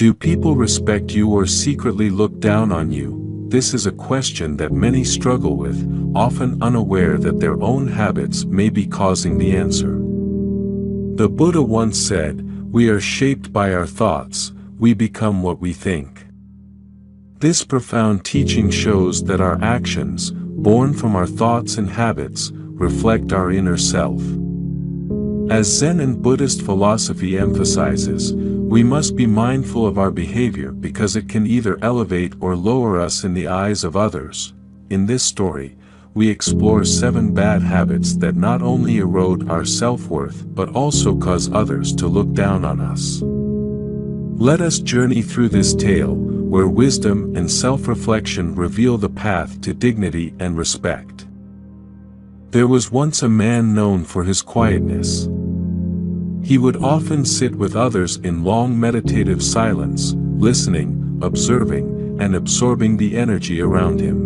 Do people respect you or secretly look down on you? This is a question that many struggle with, often unaware that their own habits may be causing the answer. The Buddha once said, "We are shaped by our thoughts, we become what we think." This profound teaching shows that our actions, born from our thoughts and habits, reflect our inner self. As Zen and Buddhist philosophy emphasizes, we must be mindful of our behavior because it can either elevate or lower us in the eyes of others. In this story, we explore 7 bad habits that not only erode our self-worth but also cause others to look down on us. Let us journey through this tale, where wisdom and self-reflection reveal the path to dignity and respect. There was once a man known for his quietness. He would often sit with others in long meditative silence, listening, observing, and absorbing the energy around him.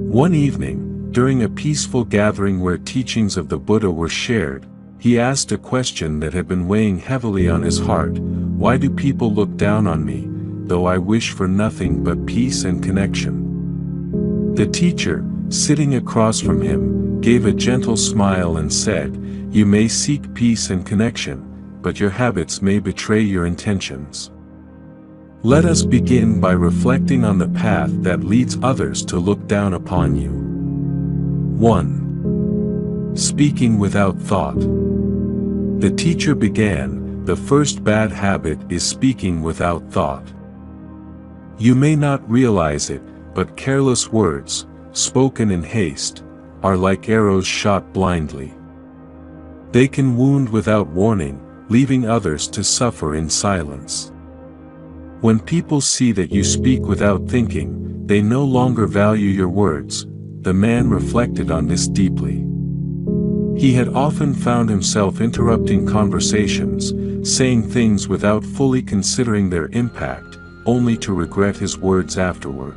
One evening, during a peaceful gathering where teachings of the Buddha were shared, he asked a question that had been weighing heavily on his heart: "Why do people look down on me, though I wish for nothing but peace and connection?" The teacher, sitting across from him, gave a gentle smile and said, "You may seek peace and connection, but your habits may betray your intentions. Let us begin by reflecting on the path that leads others to look down upon you." 1. Speaking without thought. The teacher began, "The first bad habit is speaking without thought. You may not realize it, but careless words, spoken in haste, are like arrows shot blindly. They can wound without warning, leaving others to suffer in silence. When people see that you speak without thinking, they no longer value your words." The man reflected on this deeply. He had often found himself interrupting conversations, saying things without fully considering their impact, only to regret his words afterward.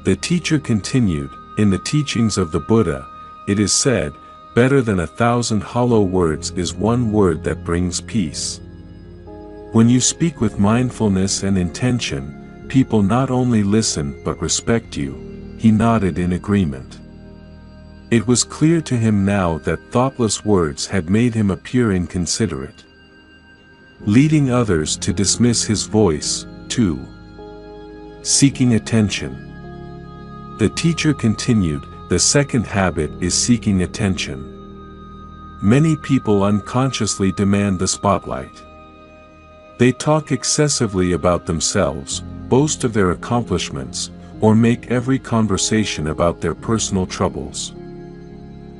The teacher continued, "In the teachings of the Buddha, it is said, 'Better than 1,000 hollow words is one word that brings peace.' When you speak with mindfulness and intention, people not only listen but respect you." He nodded in agreement. It was clear to him now that thoughtless words had made him appear inconsiderate, leading others to dismiss his voice. 2. Seeking attention. The teacher continued, "The second habit is seeking attention. Many people unconsciously demand the spotlight. They talk excessively about themselves, boast of their accomplishments, or make every conversation about their personal troubles.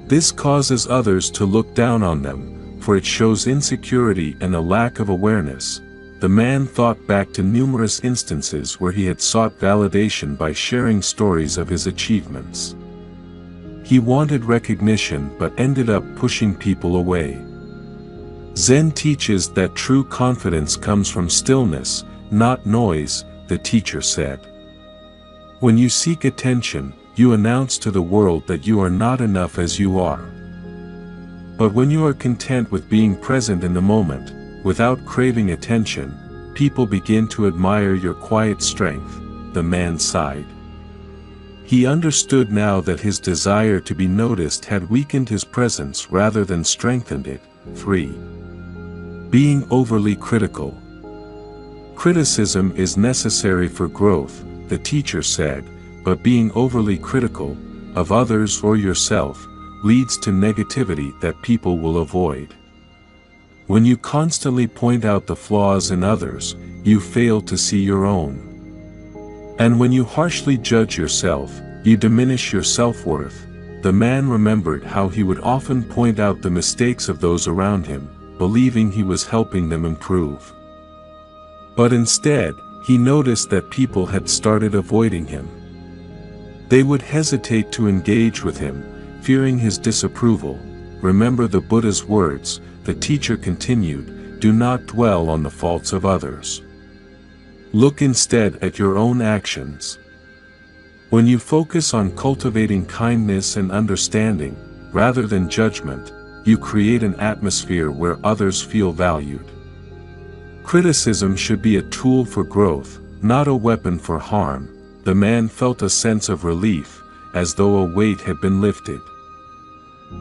This causes others to look down on them, for it shows insecurity and a lack of awareness." The man thought back to numerous instances where he had sought validation by sharing stories of his achievements. He wanted recognition but ended up pushing people away. Zen teaches that true confidence comes from stillness, not noise, the teacher said. When you seek attention, you announce to the world that you are not enough as you are. But when you are content with being present in the moment, without craving attention, people begin to admire your quiet strength. The man sighed. He understood now that his desire to be noticed had weakened his presence rather than strengthened it. 3. Being overly critical. Criticism is necessary for growth, the teacher said, but being overly critical, of others or yourself, leads to negativity that people will avoid. When you constantly point out the flaws in others, you fail to see your own. And when you harshly judge yourself, you diminish your self-worth. The man remembered how he would often point out the mistakes of those around him, believing he was helping them improve. But instead, he noticed that people had started avoiding him. They would hesitate to engage with him, fearing his disapproval. Remember the Buddha's words, the teacher continued, "Do not dwell on the faults of others. Look instead at your own actions. When you focus on cultivating kindness and understanding, rather than judgment, you create an atmosphere where others feel valued." Criticism should be a tool for growth, not a weapon for harm. The man felt a sense of relief, as though a weight had been lifted.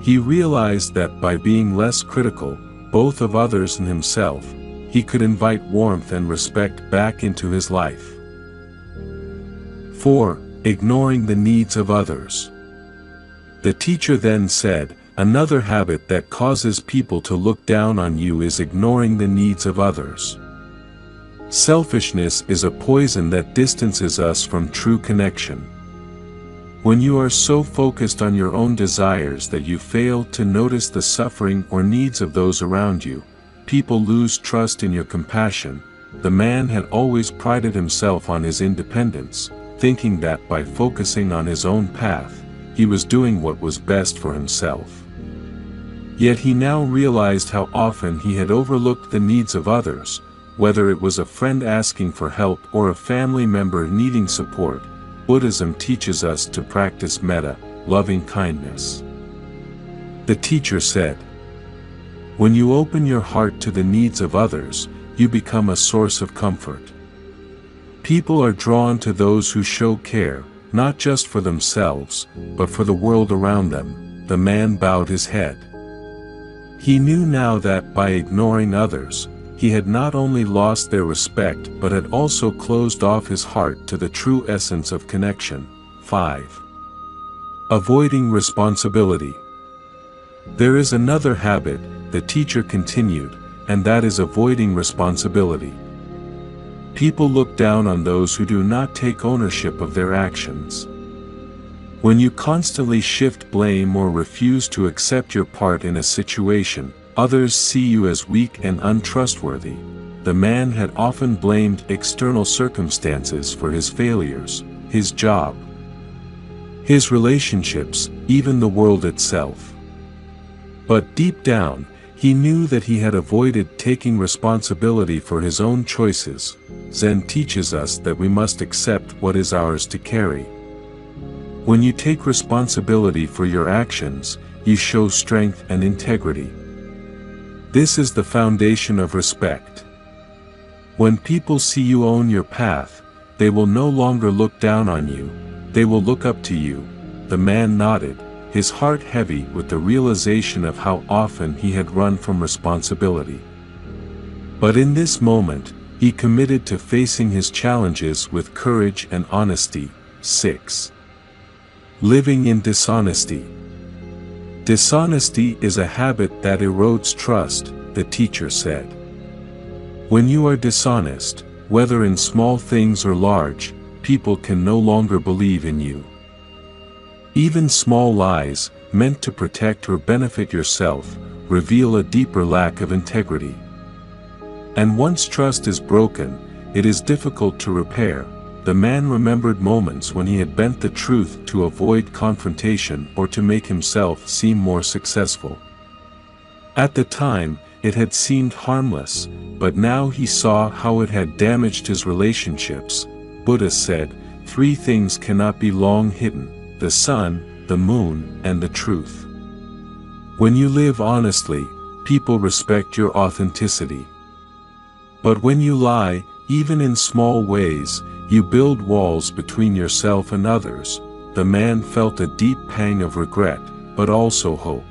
He realized that by being less critical, both of others and himself, he could invite warmth and respect back into his life. 4. Ignoring the needs of others. The teacher then said, "Another habit that causes people to look down on you is ignoring the needs of others. Selfishness is a poison that distances us from true connection. When you are so focused on your own desires that you fail to notice the suffering or needs of those around you, people lose trust in your compassion." The man had always prided himself on his independence, thinking that by focusing on his own path, he was doing what was best for himself. Yet he now realized how often he had overlooked the needs of others, whether it was a friend asking for help or a family member needing support. Buddhism teaches us to practice metta, loving kindness. The teacher said, "When you open your heart to the needs of others, you become a source of comfort. People are drawn to those who show care, not just for themselves, but for the world around them." The man bowed his head. He knew now that by ignoring others, he had not only lost their respect but had also closed off his heart to the true essence of connection. 5. Avoiding responsibility. There is another habit, the teacher continued, and that is avoiding responsibility. People look down on those who do not take ownership of their actions. When you constantly shift blame or refuse to accept your part in a situation, others see you as weak and untrustworthy. The man had often blamed external circumstances for his failures, his job, his relationships, even the world itself. But deep down, he knew that he had avoided taking responsibility for his own choices. Zen teaches us that we must accept what is ours to carry. When you take responsibility for your actions, you show strength and integrity. This is the foundation of respect. When people see you own your path, they will no longer look down on you, they will look up to you. The man nodded, his heart heavy with the realization of how often he had run from responsibility. But in this moment, he committed to facing his challenges with courage and honesty. 6. Living in dishonesty. Dishonesty is a habit that erodes trust, the teacher said. When you are dishonest, whether in small things or large, people can no longer believe in you. Even small lies, meant to protect or benefit yourself, reveal a deeper lack of integrity. And once trust is broken, it is difficult to repair. The man remembered moments when he had bent the truth to avoid confrontation or to make himself seem more successful. At the time, it had seemed harmless, but now he saw how it had damaged his relationships. Buddha said, 3 things cannot be long hidden: the sun, the moon, and the truth. When you live honestly, people respect your authenticity. But when you lie, even in small ways, you build walls between yourself and others. The man felt a deep pang of regret, but also hope.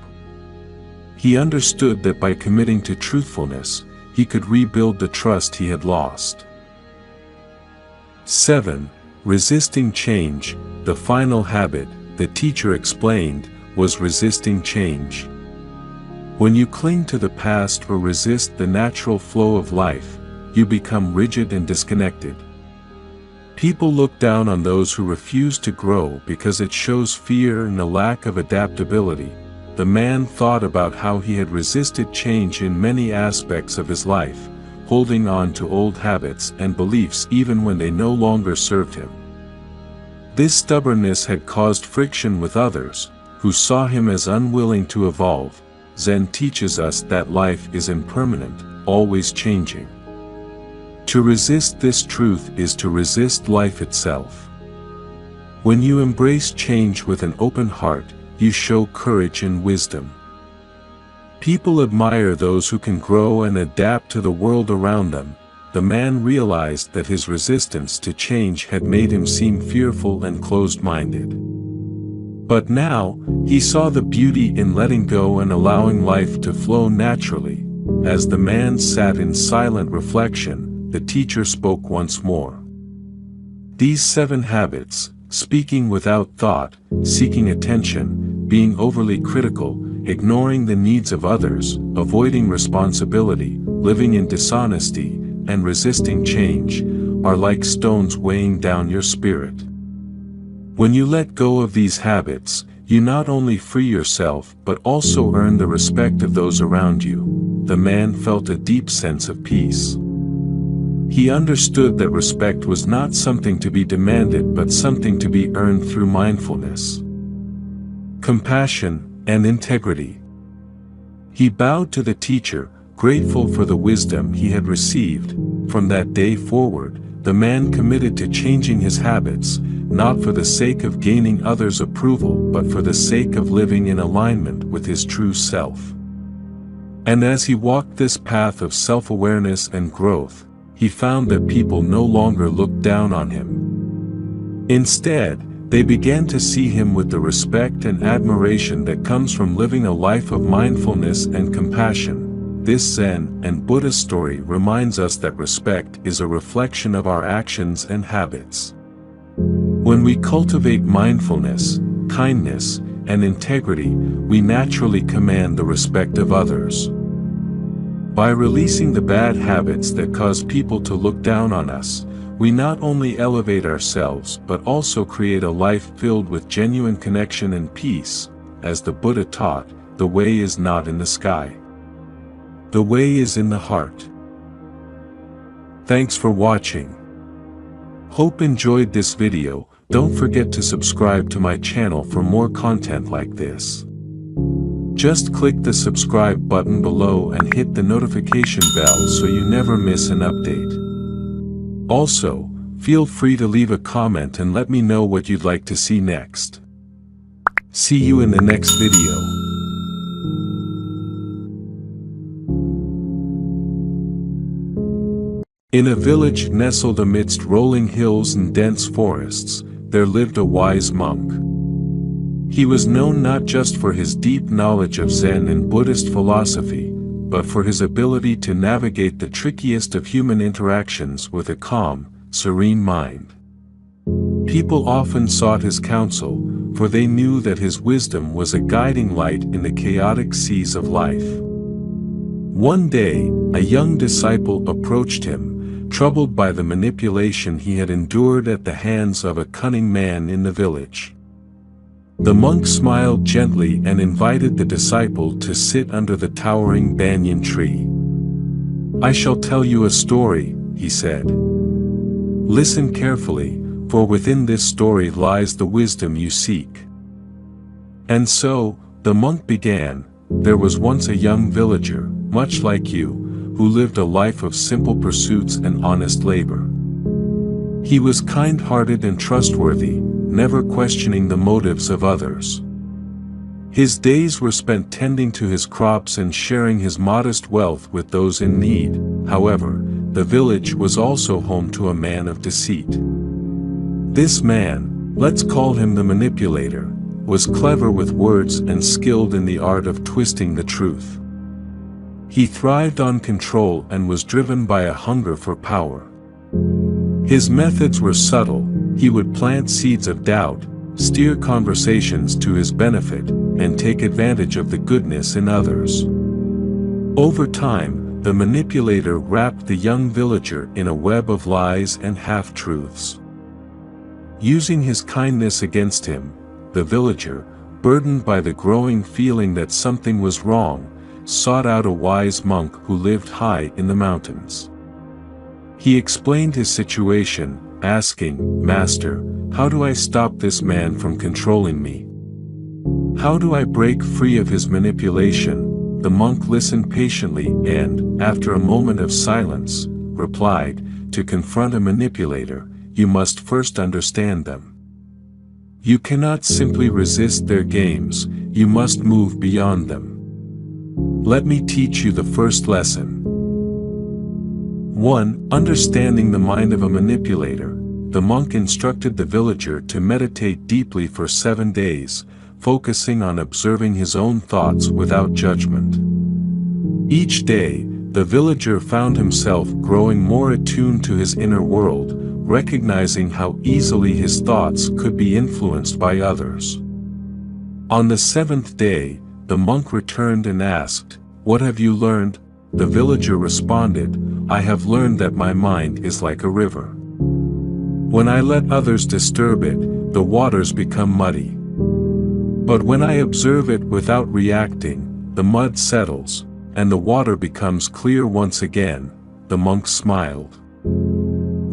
He understood that by committing to truthfulness, he could rebuild the trust he had lost. 7. Resisting change. The final habit, the teacher explained, was resisting change. When you cling to the past or resist the natural flow of life, you become rigid and disconnected. People look down on those who refuse to grow because it shows fear and a lack of adaptability. The man thought about how he had resisted change in many aspects of his life, holding on to old habits and beliefs even when they no longer served him. This stubbornness had caused friction with others, who saw him as unwilling to evolve. Zen teaches us that life is impermanent, always changing. To resist this truth is to resist life itself. When you embrace change with an open heart, you show courage and wisdom. People admire those who can grow and adapt to the world around them. the man realized that his resistance to change had made him seem fearful and closed-minded. But now, he saw the beauty in letting go and allowing life to flow naturally. As the man sat in silent reflection, the teacher spoke once more. These 7 habits, speaking without thought, seeking attention, being overly critical, ignoring the needs of others, avoiding responsibility, living in dishonesty, and resisting change, are like stones weighing down your spirit. When you let go of these habits, you not only free yourself but also earn the respect of those around you. The man felt a deep sense of peace. He understood that respect was not something to be demanded but something to be earned through mindfulness, compassion, and integrity. He bowed to the teacher, grateful for the wisdom he had received. From that day forward, the man committed to changing his habits, not for the sake of gaining others' approval but for the sake of living in alignment with his true self. And as he walked this path of self-awareness and growth, he found that people no longer looked down on him. Instead, they began to see him with the respect and admiration that comes from living a life of mindfulness and compassion. This Zen and Buddhist story reminds us that respect is a reflection of our actions and habits. When we cultivate mindfulness, kindness, and integrity, we naturally command the respect of others. By releasing the bad habits that cause people to look down on us, we not only elevate ourselves but also create a life filled with genuine connection and peace. As the Buddha taught, the way is not in the sky. The way is in the heart. Thanks for watching. Hope enjoyed this video. Don't forget to subscribe to my channel for more content like this. Just click the subscribe button below and hit the notification bell so you never miss an update. Also, feel free to leave a comment and let me know what you'd like to see next. See you in the next video. In a village nestled amidst rolling hills and dense forests, there lived a wise monk. He was known not just for his deep knowledge of Zen and Buddhist philosophy, but for his ability to navigate the trickiest of human interactions with a calm, serene mind. People often sought his counsel, for they knew that his wisdom was a guiding light in the chaotic seas of life. One day, a young disciple approached him, troubled by the manipulation he had endured at the hands of a cunning man in the village. The monk smiled gently and invited the disciple to sit under the towering banyan tree. "I shall tell you a story," he said. "Listen carefully, for within this story lies the wisdom you seek." And so, the monk began. There was once a young villager, much like you, who lived a life of simple pursuits and honest labor. He was kind-hearted and trustworthy, never questioning the motives of others. His days were spent tending to his crops and sharing his modest wealth with those in need. However, the village was also home to a man of deceit. This man, let's call him the manipulator, was clever with words and skilled in the art of twisting the truth. He thrived on control and was driven by a hunger for power. His methods were subtle. He would plant seeds of doubt, steer conversations to his benefit, and take advantage of the goodness in others. Over time, the manipulator wrapped the young villager in a web of lies and half-truths. Using his kindness against him, the villager, burdened by the growing feeling that something was wrong, sought out a wise monk who lived high in the mountains. He explained his situation, asking, "Master, how do I stop this man from controlling me? How do I break free of his manipulation?" The monk listened patiently and, after a moment of silence, replied, "To confront a manipulator, you must first understand them. You cannot simply resist their games, you must move beyond them. Let me teach you the first lesson. 1. Understanding the mind of a manipulator. The monk instructed the villager to meditate deeply for 7 days, focusing on observing his own thoughts without judgment. Each day, the villager found himself growing more attuned to his inner world, recognizing how easily his thoughts could be influenced by others. On the 7th day, the monk returned and asked, "What have you learned?" The villager responded, "I have learned that my mind is like a river. When I let others disturb it, the waters become muddy. But when I observe it without reacting, the mud settles, and the water becomes clear once again." The monk smiled.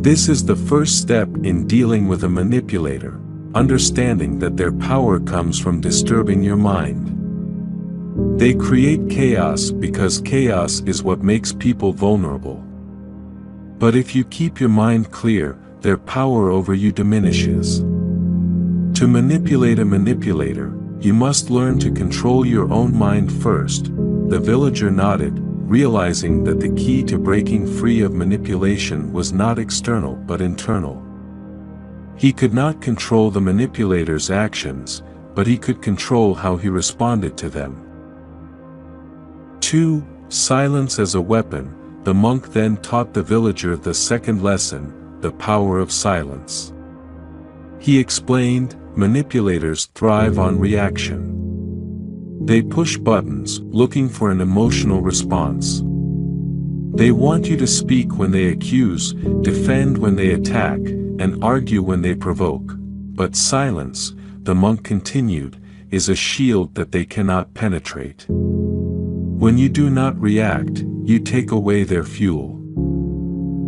This is the first step in dealing with a manipulator, understanding that their power comes from disturbing your mind. They create chaos because chaos is what makes people vulnerable. But if you keep your mind clear, their power over you diminishes. To manipulate a manipulator, you must learn to control your own mind first. The villager nodded, realizing that the key to breaking free of manipulation was not external but internal. He could not control the manipulator's actions, but he could control how he responded to them. 2. Silence as a weapon. The monk then taught the villager the second lesson, the power of silence. He explained, manipulators thrive on reaction. They push buttons, looking for an emotional response. They want you to speak when they accuse, defend when they attack, and argue when they provoke. But silence, the monk continued, is a shield that they cannot penetrate. When you do not react, you take away their fuel.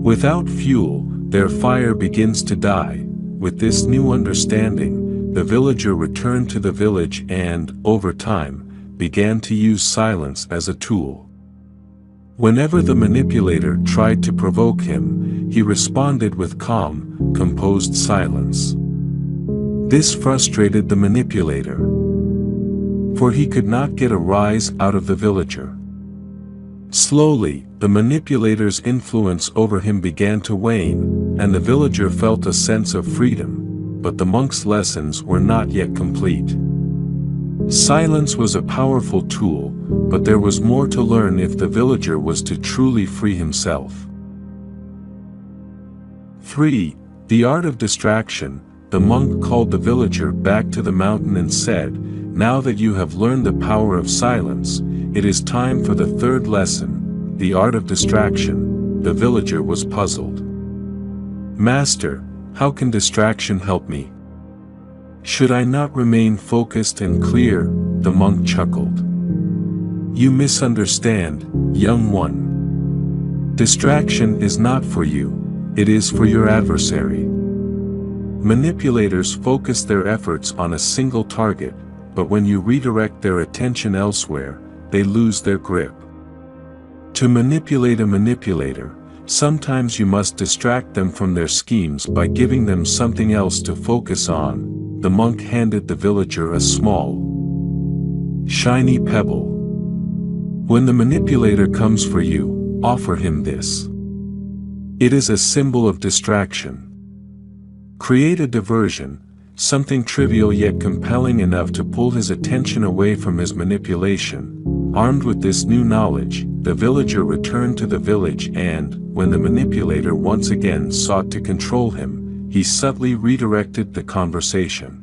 Without fuel, their fire begins to die. With this new understanding, the villager returned to the village and, over time, began to use silence as a tool. Whenever the manipulator tried to provoke him, he responded with calm, composed silence. This frustrated the manipulator, for he could not get a rise out of the villager. Slowly, the manipulator's influence over him began to wane, and the villager felt a sense of freedom, but the monk's lessons were not yet complete. Silence was a powerful tool, but there was more to learn if the villager was to truly free himself. 3. The art of distraction. The monk called the villager back to the mountain and said, "Now that you have learned the power of silence, it is time for the third lesson, the art of distraction." The villager was puzzled. "Master, how can distraction help me? Should I not remain focused and clear?" The monk chuckled. "You misunderstand, young one. Distraction is not for you, it is for your adversary. Manipulators focus their efforts on a single target, but when you redirect their attention elsewhere, they lose their grip. To manipulate a manipulator, sometimes you must distract them from their schemes by giving them something else to focus on." The monk handed the villager a small, shiny pebble. "When the manipulator comes for you, offer him this. It is a symbol of distraction. Create a diversion, something trivial yet compelling enough to pull his attention away from his manipulation." Armed with this new knowledge, the villager returned to the village and, when the manipulator once again sought to control him, he subtly redirected the conversation.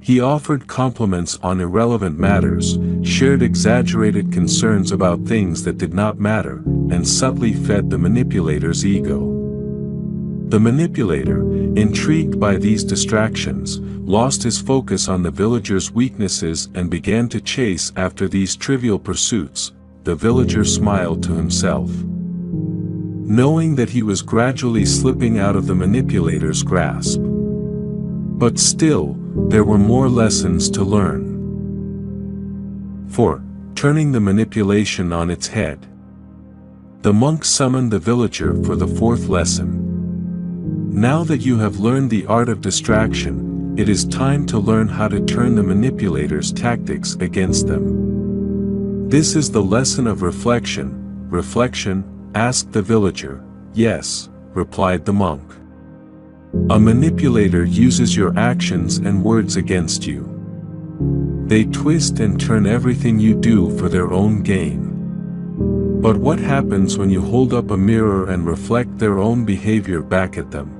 He offered compliments on irrelevant matters, shared exaggerated concerns about things that did not matter, and subtly fed the manipulator's ego. The manipulator, intrigued by these distractions, lost his focus on the villager's weaknesses and began to chase after these trivial pursuits. The villager smiled to himself, knowing that he was gradually slipping out of the manipulator's grasp. But still, there were more lessons to learn. 4. Turning the manipulation on its head. The monk summoned the villager for the fourth lesson. "Now that you have learned the art of distraction, it is time to learn how to turn the manipulator's tactics against them. This is the lesson of reflection, reflection, asked the villager. Yes, replied the monk. A manipulator uses your actions and words against you. They twist and turn everything you do for their own gain. But what happens when you hold up a mirror and reflect their own behavior back at them?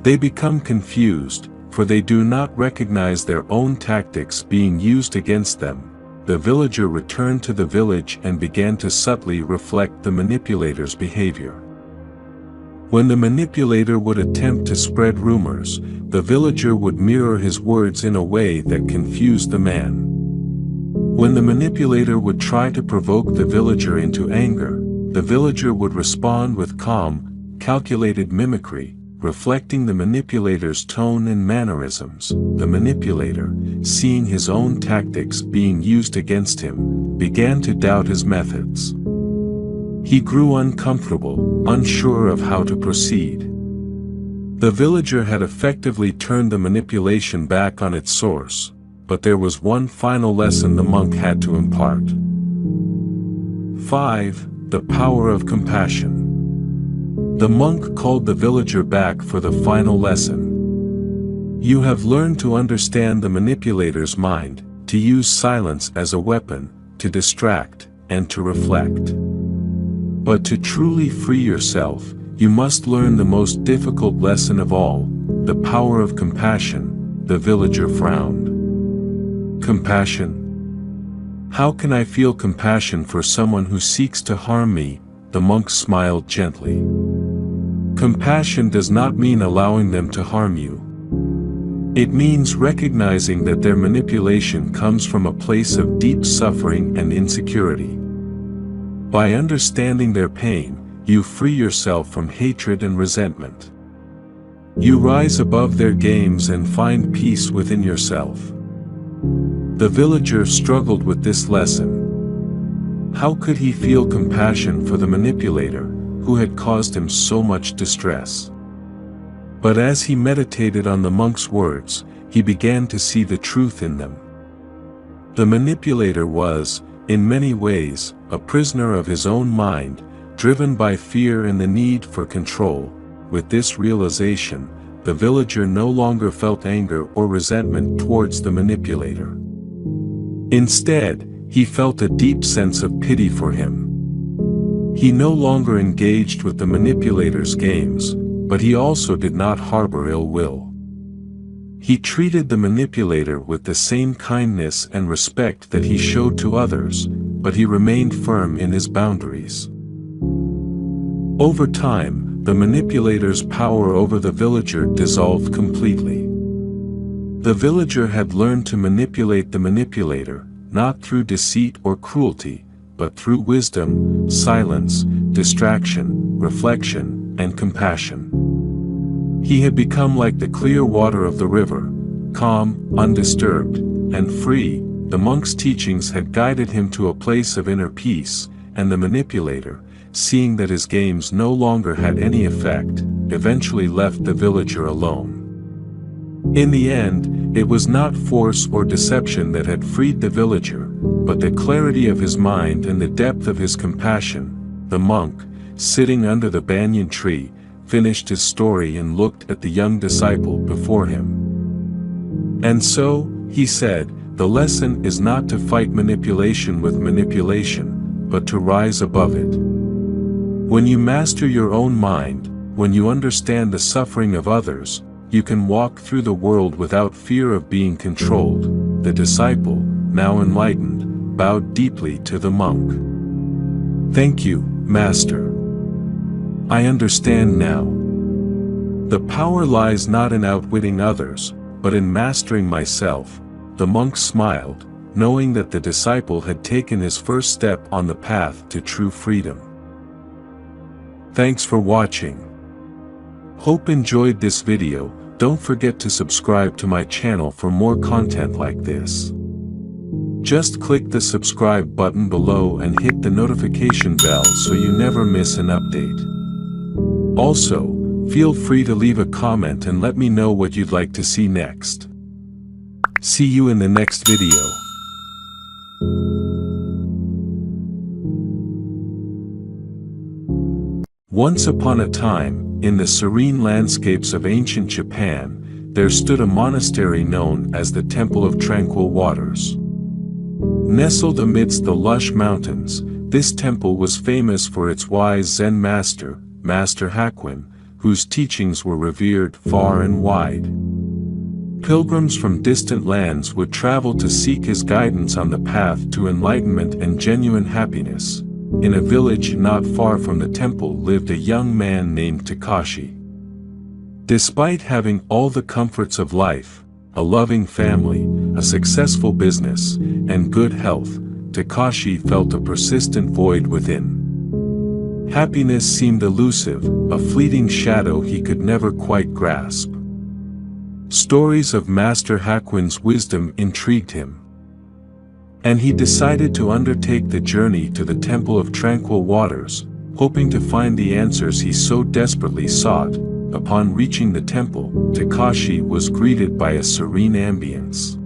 They become confused, for they do not recognize their own tactics being used against them. The villager returned to the village and began to subtly reflect the manipulator's behavior. When the manipulator would attempt to spread rumors, the villager would mirror his words in a way that confused the man. When the manipulator would try to provoke the villager into anger, the villager would respond with calm, calculated mimicry, reflecting the manipulator's tone and mannerisms. The manipulator, seeing his own tactics being used against him, began to doubt his methods. He grew uncomfortable, unsure of how to proceed. The villager had effectively turned the manipulation back on its source, but there was one final lesson the monk had to impart. 5. The power of compassion. The monk called the villager back for the final lesson. You have learned to understand the manipulator's mind, to use silence as a weapon, to distract, and to reflect. But to truly free yourself, you must learn the most difficult lesson of all, the power of compassion. The villager frowned. Compassion? How can I feel compassion for someone who seeks to harm me? The monk smiled gently. Compassion does not mean allowing them to harm you. It means recognizing that their manipulation comes from a place of deep suffering and insecurity. By understanding their pain, you free yourself from hatred and resentment. You rise above their games and find peace within yourself. The villager struggled with this lesson. How could he feel compassion for the manipulator, who had caused him so much distress? But as he meditated on the monk's words, he began to see the truth in them. The manipulator was, in many ways, a prisoner of his own mind, driven by fear and the need for control. With this realization, the villager no longer felt anger or resentment towards the manipulator. Instead, he felt a deep sense of pity for him. He no longer engaged with the manipulator's games, but he also did not harbor ill will. He treated the manipulator with the same kindness and respect that he showed to others, but he remained firm in his boundaries. Over time, the manipulator's power over the villager dissolved completely. The villager had learned to manipulate the manipulator, not through deceit or cruelty, but through wisdom, silence, distraction, reflection, and compassion. He had become like the clear water of the river, calm, undisturbed, and free. The monk's teachings had guided him to a place of inner peace, and the manipulator, seeing that his games no longer had any effect, eventually left the villager alone. In the end, it was not force or deception that had freed the villager, but the clarity of his mind and the depth of his compassion. The monk, sitting under the banyan tree, finished his story and looked at the young disciple before him. And so, he said, the lesson is not to fight manipulation with manipulation, but to rise above it. When you master your own mind, when you understand the suffering of others, you can walk through the world without fear of being controlled. The disciple, now enlightened, bowed deeply to the monk. Thank you, Master. I understand now. The power lies not in outwitting others, but in mastering myself. The monk smiled, knowing that the disciple had taken his first step on the path to true freedom. Thanks for watching. Hope enjoyed this video. Don't forget to subscribe to my channel for more content like this. Just click the subscribe button below and hit the notification bell so you never miss an update. Also, feel free to leave a comment and let me know what you'd like to see next. See you in the next video. Once upon a time, in the serene landscapes of ancient Japan, there stood a monastery known as the Temple of Tranquil Waters. Nestled amidst the lush mountains, this temple was famous for its wise Zen master, Master Hakuin, whose teachings were revered far and wide. Pilgrims from distant lands would travel to seek his guidance on the path to enlightenment and genuine happiness. In a village not far from the temple lived a young man named Takashi. Despite having all the comforts of life, a loving family, a successful business, and good health, Takashi felt a persistent void within. Happiness seemed elusive, a fleeting shadow he could never quite grasp. Stories of Master Hakuin's wisdom intrigued him, and he decided to undertake the journey to the Temple of Tranquil Waters, hoping to find the answers he so desperately sought. Upon reaching the temple, Takashi was greeted by a serene ambience.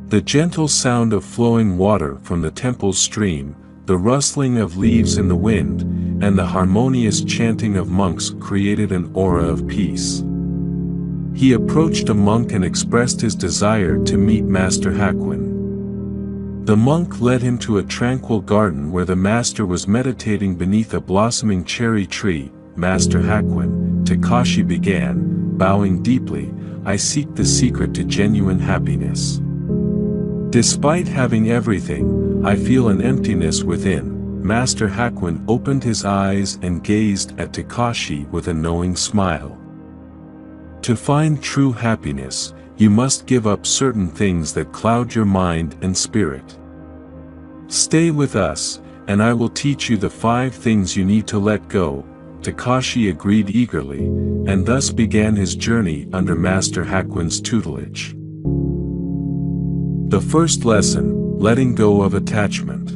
The gentle sound of flowing water from the temple's stream, the rustling of leaves in the wind, and the harmonious chanting of monks created an aura of peace. He approached a monk and expressed his desire to meet Master Hakuin. The monk led him to a tranquil garden where the master was meditating beneath a blossoming cherry tree. Master Hakuin, Takashi began, bowing deeply, I seek the secret to genuine happiness. Despite having everything, I feel an emptiness within. Master Hakuin opened his eyes and gazed at Takashi with a knowing smile. To find true happiness, you must give up certain things that cloud your mind and spirit. Stay with us, and I will teach you the 5 things you need to let go. Takashi agreed eagerly, and thus began his journey under Master Hakuin's tutelage. The first lesson, letting go of attachment.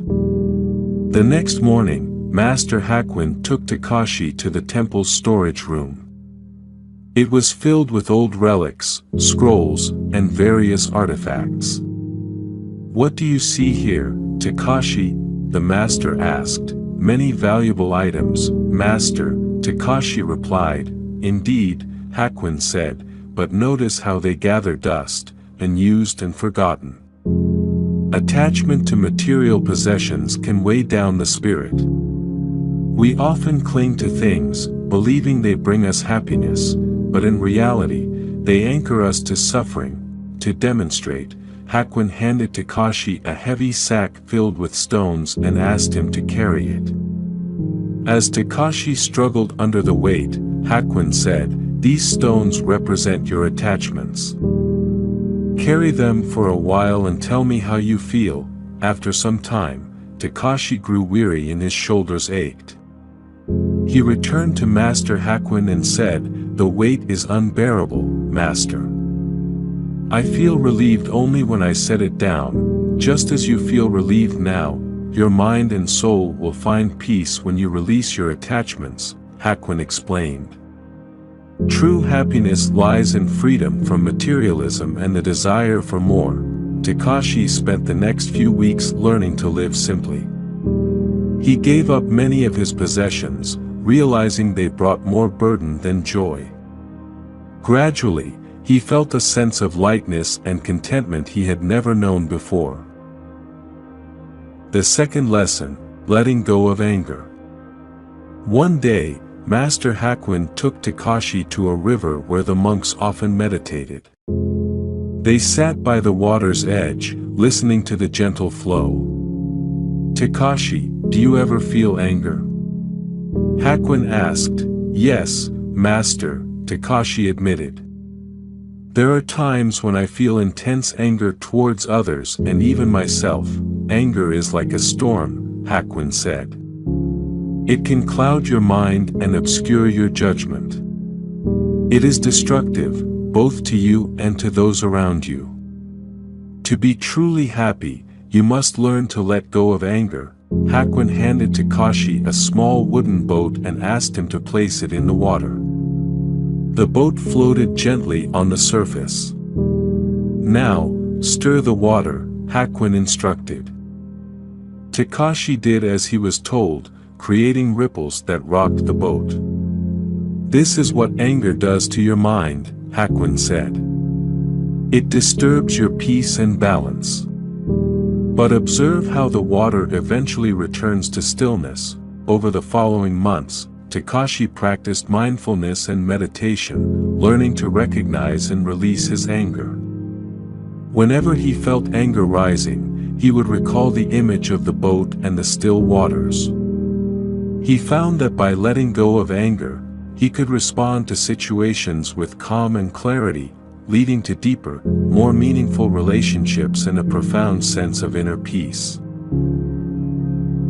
The next morning, Master Hakuin took Takashi to the temple's storage room. It was filled with old relics, scrolls, and various artifacts. What do you see here, Takashi? The master asked. Many valuable items, Master, Takashi replied. Indeed, Hakuin said, but notice how they gather dust, unused and forgotten. Attachment to material possessions can weigh down the spirit. We often cling to things, believing they bring us happiness, but in reality, they anchor us to suffering. To demonstrate, Hakuin handed Takashi a heavy sack filled with stones and asked him to carry it. As Takashi struggled under the weight, Hakuin said, "These stones represent your attachments. Carry them for a while and tell me how you feel." After some time, Takashi grew weary and his shoulders ached. He returned to Master Hakuin and said, "The weight is unbearable, Master. I feel relieved only when I set it down. Just as you feel relieved now, your mind and soul will find peace when you release your attachments," Hakuin explained. True happiness lies in freedom from materialism and the desire for more. Takashi spent the next few weeks learning to live simply. He gave up many of his possessions, realizing they brought more burden than joy. Gradually, he felt a sense of lightness and contentment he had never known before. The second lesson, letting go of anger. One day, Master Hakuin took Takashi to a river where the monks often meditated. They sat by the water's edge, listening to the gentle flow. "Takashi, do you ever feel anger?" Hakuin asked. "Yes, Master," Takashi admitted. "There are times when I feel intense anger towards others and even myself. Anger is like a storm," Hakuin said. "It can cloud your mind and obscure your judgment. It is destructive, both to you and to those around you. To be truly happy, you must learn to let go of anger." Hakuin handed Takashi a small wooden boat and asked him to place it in the water. The boat floated gently on the surface. "Now, stir the water," Hakuin instructed. Takashi did as he was told, creating ripples that rocked the boat. "This is what anger does to your mind," Hakuin said. "It disturbs your peace and balance. But observe how the water eventually returns to stillness." Over the following months, Takashi practiced mindfulness and meditation, learning to recognize and release his anger. Whenever he felt anger rising, he would recall the image of the boat and the still waters. He found that by letting go of anger, he could respond to situations with calm and clarity, leading to deeper, more meaningful relationships and a profound sense of inner peace.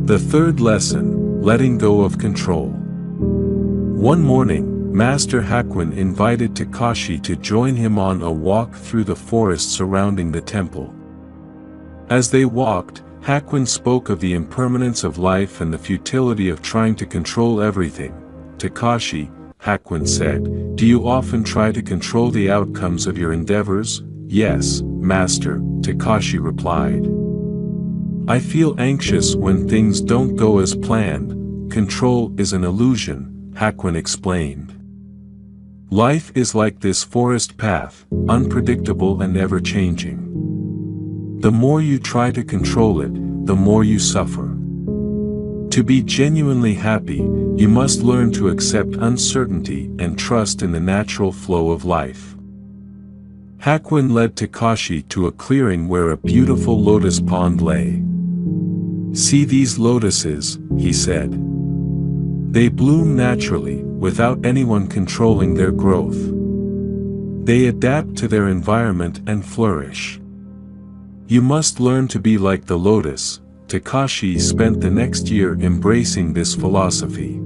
The third lesson, letting go of control. One morning, Master Hakuin invited Takashi to join him on a walk through the forest surrounding the temple. As they walked, Hakuin spoke of the impermanence of life and the futility of trying to control everything. "Takashi," Hakuin said, "do you often try to control the outcomes of your endeavors?" "Yes, Master," Takashi replied. "I feel anxious when things don't go as planned." "Control is an illusion," Hakuin explained. "Life is like this forest path, unpredictable and ever-changing. The more you try to control it, the more you suffer. To be genuinely happy, you must learn to accept uncertainty and trust in the natural flow of life." Hakuin led Takashi to a clearing where a beautiful lotus pond lay. "See these lotuses," he said. "They bloom naturally, without anyone controlling their growth. They adapt to their environment and flourish. You must learn to be like the lotus." Takashi spent the next year embracing this philosophy.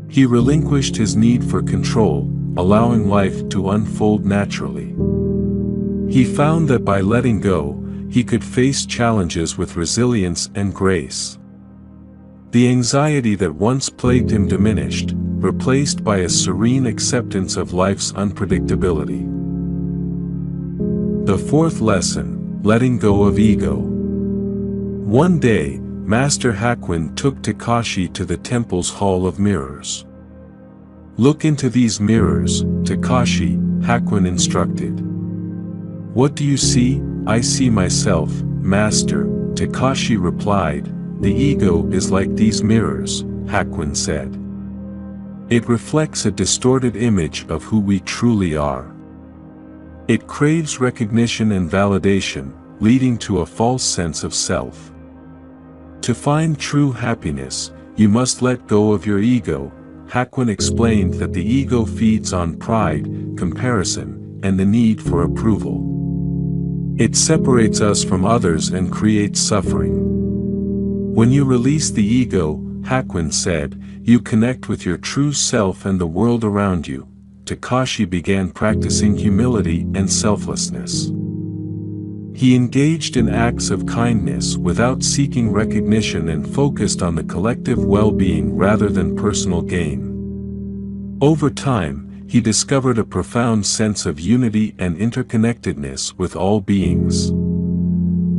He relinquished his need for control, allowing life to unfold naturally. He found that by letting go, he could face challenges with resilience and grace. The anxiety that once plagued him diminished, replaced by a serene acceptance of life's unpredictability. The fourth lesson, letting go of ego. One day, Master Hakuin took Takashi to the temple's hall of mirrors. "Look into these mirrors, Takashi," Hakuin instructed. "What do you see?" "I see myself, Master," Takashi replied. "The ego is like these mirrors," Hakuin said. "It reflects a distorted image of who we truly are. It craves recognition and validation, leading to a false sense of self. To find true happiness, you must let go of your ego." Hakuin explained that the ego feeds on pride, comparison, and the need for approval. It separates us from others and creates suffering. When you release the ego, Hakuin said, you connect with your true self and the world around you. Takashi began practicing humility and selflessness. He engaged in acts of kindness without seeking recognition and focused on the collective well-being rather than personal gain. Over time, he discovered a profound sense of unity and interconnectedness with all beings.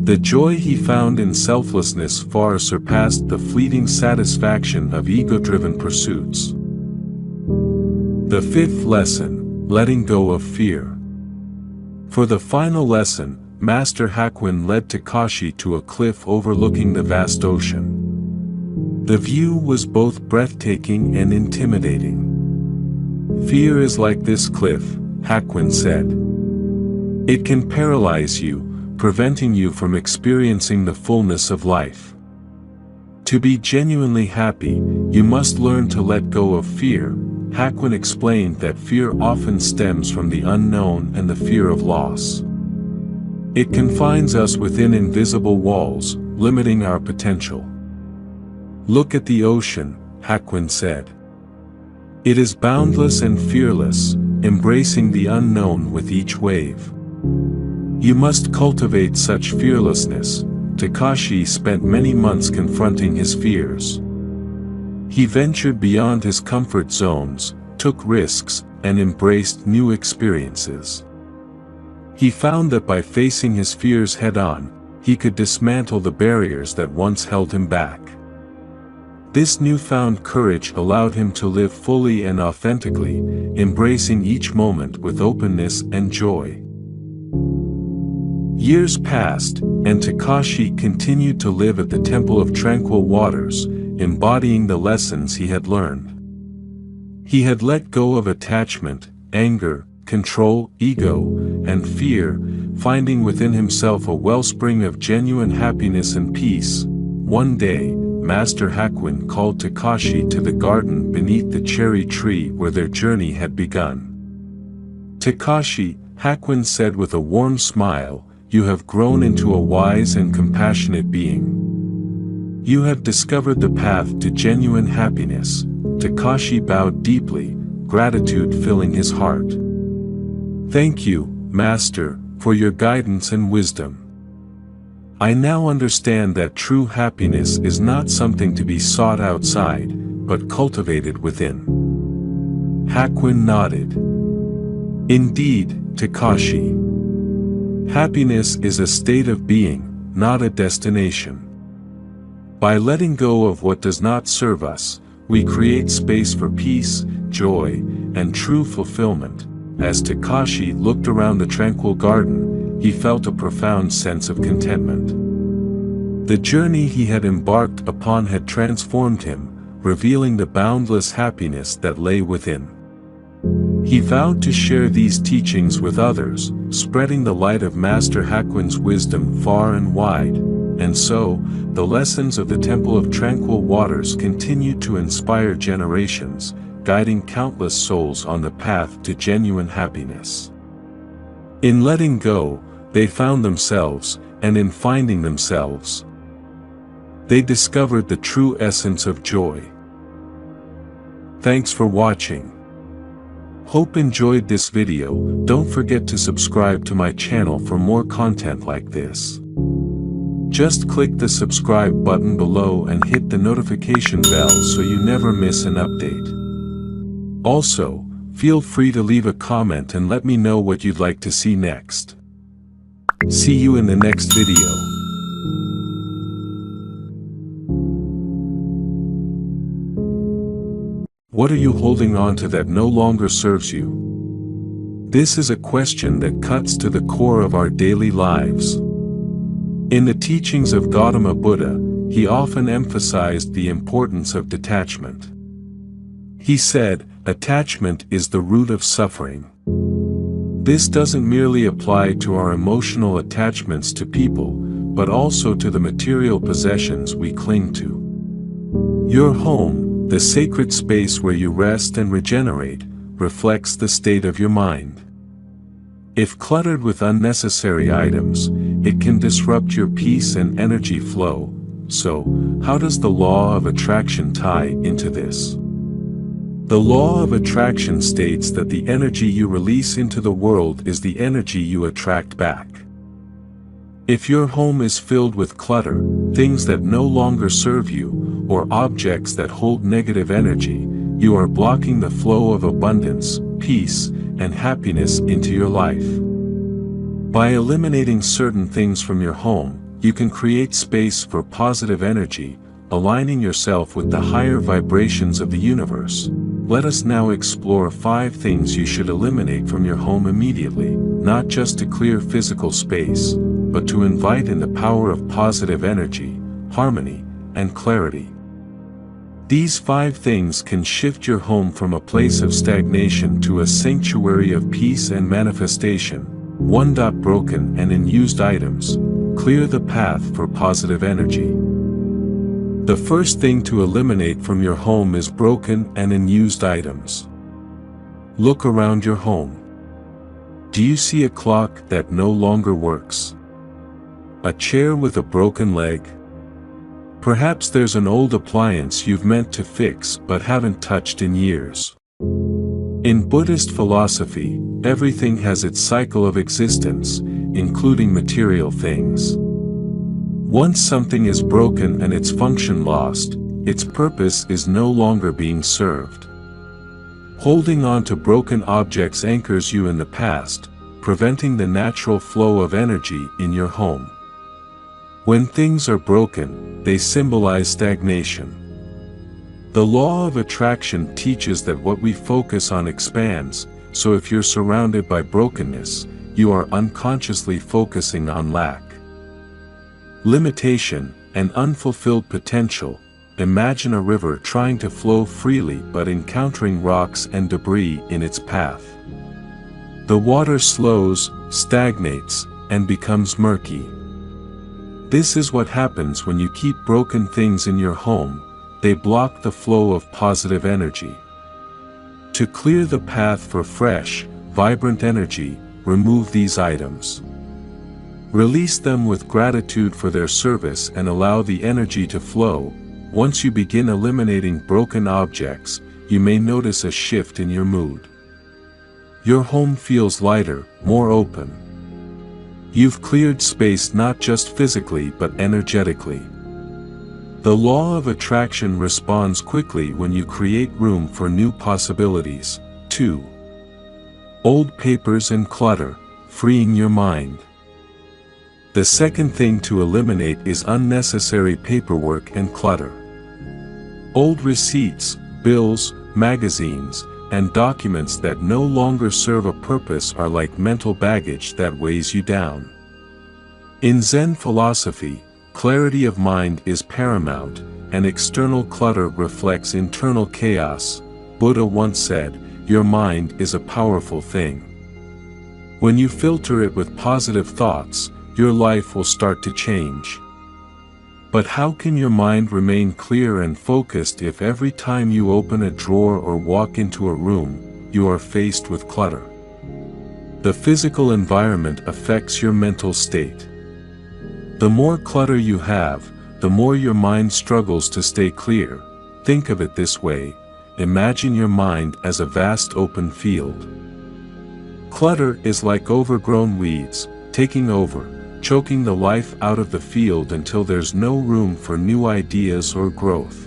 The joy he found in selflessness far surpassed the fleeting satisfaction of ego-driven pursuits. The fifth lesson, letting go of fear. For the final lesson, Master Hakuin led Takashi to a cliff overlooking the vast ocean. The view was both breathtaking and intimidating. "Fear is like this cliff," Hakuin said. "It can paralyze you, preventing you from experiencing the fullness of life. To be genuinely happy, you must learn to let go of fear." Hakuin explained that fear often stems from the unknown and the fear of loss. It confines us within invisible walls, limiting our potential. "Look at the ocean," Hakuin said. "It is boundless and fearless, embracing the unknown with each wave. You must cultivate such fearlessness." Takashi spent many months confronting his fears. He ventured beyond his comfort zones, took risks, and embraced new experiences. He found that by facing his fears head-on, he could dismantle the barriers that once held him back. This newfound courage allowed him to live fully and authentically, embracing each moment with openness and joy. Years passed, and Takashi continued to live at the Temple of Tranquil Waters, embodying the lessons he had learned. He had let go of attachment, anger, control, ego, and fear, finding within himself a wellspring of genuine happiness and peace. One day, Master Hakuin called Takashi to the garden beneath the cherry tree where their journey had begun. "Takashi," Hakuin said with a warm smile, "you have grown into a wise and compassionate being. You have discovered the path to genuine happiness." Takashi bowed deeply, gratitude filling his heart. "Thank you, Master, for your guidance and wisdom. I now understand that true happiness is not something to be sought outside, but cultivated within." Hakuin nodded. "Indeed, Takashi. Happiness is a state of being, not a destination. By letting go of what does not serve us, we create space for peace, joy, and true fulfillment." As Takashi looked around the tranquil garden, he felt a profound sense of contentment. The journey he had embarked upon had transformed him, revealing the boundless happiness that lay within. He vowed to share these teachings with others, spreading the light of Master Hakuin's wisdom far and wide, and so, the lessons of the Temple of Tranquil Waters continued to inspire generations, guiding countless souls on the path to genuine happiness. In letting go, they found themselves, and in finding themselves, they discovered the true essence of joy. Thanks for watching. Hope enjoyed this video. Don't forget to subscribe to my channel for more content like this. Just click the subscribe button below and hit the notification bell so you never miss an update. Also, feel free to leave a comment and let me know what you'd like to see next. See you in the next video. What are you holding on to that no longer serves you? This is a question that cuts to the core of our daily lives. In the teachings of Gautama Buddha, he often emphasized the importance of detachment. He said, "Attachment is the root of suffering." This doesn't merely apply to our emotional attachments to people, but also to the material possessions we cling to. Your home, the sacred space where you rest and regenerate, reflects the state of your mind. If cluttered with unnecessary items, it can disrupt your peace and energy flow. So, how does the law of attraction tie into this? The law of attraction states that the energy you release into the world is the energy you attract back. If your home is filled with clutter, things that no longer serve you, or objects that hold negative energy, you are blocking the flow of abundance, peace, and happiness into your life. By eliminating certain things from your home, you can create space for positive energy, aligning yourself with the higher vibrations of the universe. Let us now explore 5 things you should eliminate from your home immediately, not just to clear physical space, but to invite in the power of positive energy, harmony, and clarity. These 5 things can shift your home from a place of stagnation to a sanctuary of peace and manifestation. 1. Broken and unused items. Clear the path for positive energy. The first thing to eliminate from your home is broken and unused items. Look around your home. Do you see a clock that no longer works? A chair with a broken leg? Perhaps there's an old appliance you've meant to fix but haven't touched in years. In Buddhist philosophy, everything has its cycle of existence, including material things. Once something is broken and its function lost, its purpose is no longer being served. Holding on to broken objects anchors you in the past, preventing the natural flow of energy in your home. When things are broken, they symbolize stagnation. The law of attraction teaches that what we focus on expands, so if you're surrounded by brokenness, you are unconsciously focusing on lack, limitation, and unfulfilled potential. Imagine a river trying to flow freely but encountering rocks and debris in its path. The water slows, stagnates, and becomes murky. This is what happens when you keep broken things in your home. They block the flow of positive energy. To clear the path for fresh, vibrant energy, remove these items. Release them with gratitude for their service and allow the energy to flow. Once you begin eliminating broken objects, you may notice a shift in your mood. Your home feels lighter, more open. You've cleared space not just physically but energetically. The law of attraction responds quickly when you create room for new possibilities. 2. Old papers and clutter, freeing your mind. The second thing to eliminate is unnecessary paperwork and clutter. Old receipts, bills, magazines, and documents that no longer serve a purpose are like mental baggage that weighs you down. In Zen philosophy, clarity of mind is paramount, and external clutter reflects internal chaos. Buddha once said, "Your mind is a powerful thing. When you filter it with positive thoughts, your life will start to change." But how can your mind remain clear and focused if every time you open a drawer or walk into a room, you are faced with clutter? The physical environment affects your mental state. The more clutter you have, the more your mind struggles to stay clear. Think of it this way: imagine your mind as a vast open field. Clutter is like overgrown weeds, taking over, choking the life out of the field until there's no room for new ideas or growth.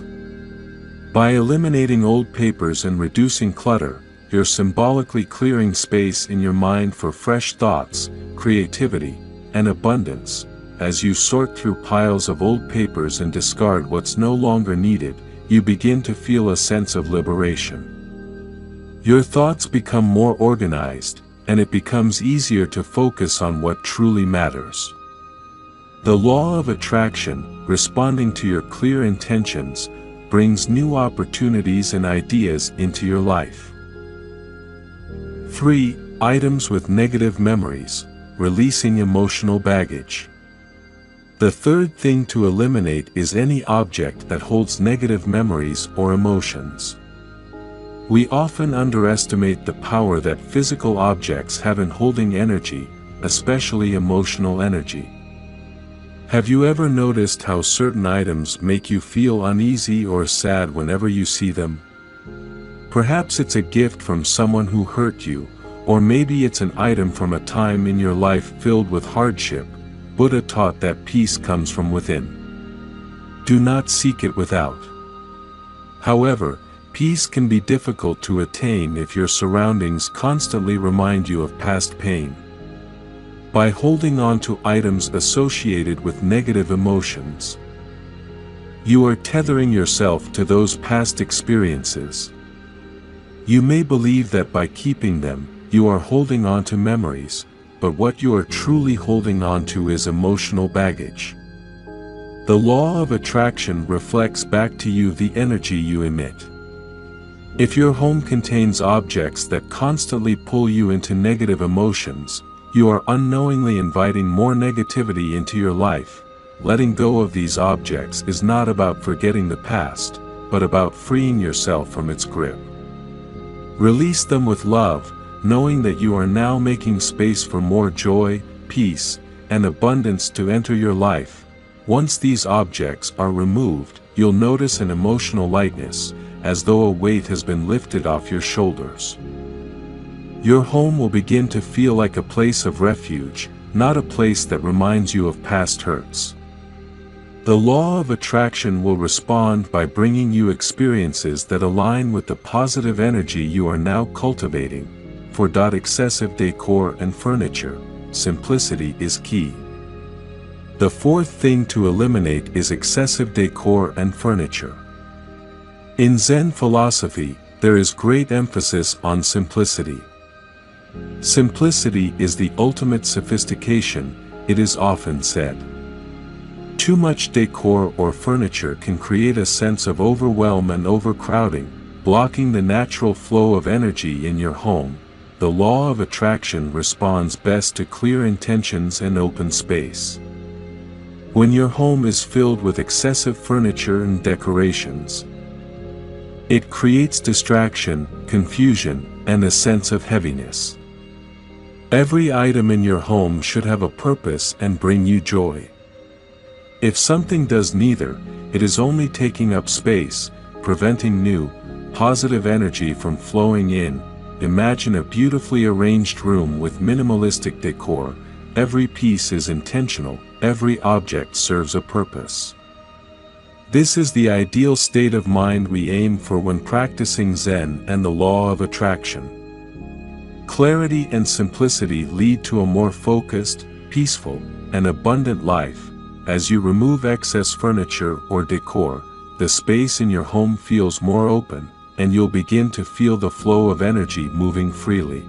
By eliminating old papers and reducing clutter, you're symbolically clearing space in your mind for fresh thoughts, creativity, and abundance. As you sort through piles of old papers and discard what's no longer needed, you begin to feel a sense of liberation. Your thoughts become more organized, and it becomes easier to focus on what truly matters. The law of attraction, responding to your clear intentions, brings new opportunities and ideas into your life. 3. Items with negative memories, releasing emotional baggage. The third thing to eliminate is any object that holds negative memories or emotions. We often underestimate the power that physical objects have in holding energy, especially emotional energy. Have you ever noticed how certain items make you feel uneasy or sad whenever you see them? Perhaps it's a gift from someone who hurt you, or maybe it's an item from a time in your life filled with hardship. Buddha taught that peace comes from within. Do not seek it without. However, peace can be difficult to attain if your surroundings constantly remind you of past pain. By holding on to items associated with negative emotions, you are tethering yourself to those past experiences. You may believe that by keeping them, you are holding on to memories, but what you are truly holding on to is emotional baggage. The law of attraction reflects back to you the energy you emit. If your home contains objects that constantly pull you into negative emotions, you are unknowingly inviting more negativity into your life. Letting go of these objects is not about forgetting the past, but about freeing yourself from its grip. Release them with love, knowing that you are now making space for more joy, peace, and abundance to enter your life. Once these objects are removed, you'll notice an emotional lightness, as though a weight has been lifted off your shoulders. Your home will begin to feel like a place of refuge, not a place that reminds you of past hurts. The law of attraction will respond by bringing you experiences that align with the positive energy you are now cultivating. 4. Excessive decor and furniture. Simplicity is key. The fourth thing to eliminate is excessive decor and furniture. In Zen philosophy, there is great emphasis on simplicity. Simplicity is the ultimate sophistication, it is often said. Too much decor or furniture can create a sense of overwhelm and overcrowding, blocking the natural flow of energy in your home. The law of attraction responds best to clear intentions and open space. When your home is filled with excessive furniture and decorations, it creates distraction, confusion, and a sense of heaviness. Every item in your home should have a purpose and bring you joy. If something does neither, it is only taking up space, preventing new, positive energy from flowing in. Imagine a beautifully arranged room with minimalistic decor. Every piece is intentional, every object serves a purpose. This is the ideal state of mind we aim for when practicing Zen and the law of attraction. Clarity and simplicity lead to a more focused, peaceful, and abundant life. As you remove excess furniture or decor, the space in your home feels more open, and you'll begin to feel the flow of energy moving freely.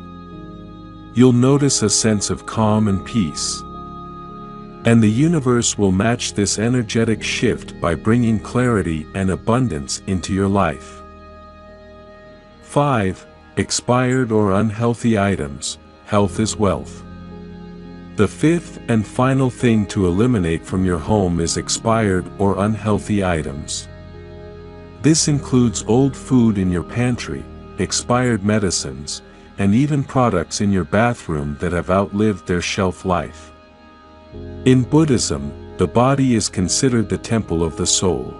You'll notice a sense of calm and peace. And the universe will match this energetic shift by bringing clarity and abundance into your life. 5. Expired or unhealthy items. Health is wealth. The fifth and final thing to eliminate from your home is expired or unhealthy items. This includes old food in your pantry, expired medicines, and even products in your bathroom that have outlived their shelf life. In Buddhism, the body is considered the temple of the soul.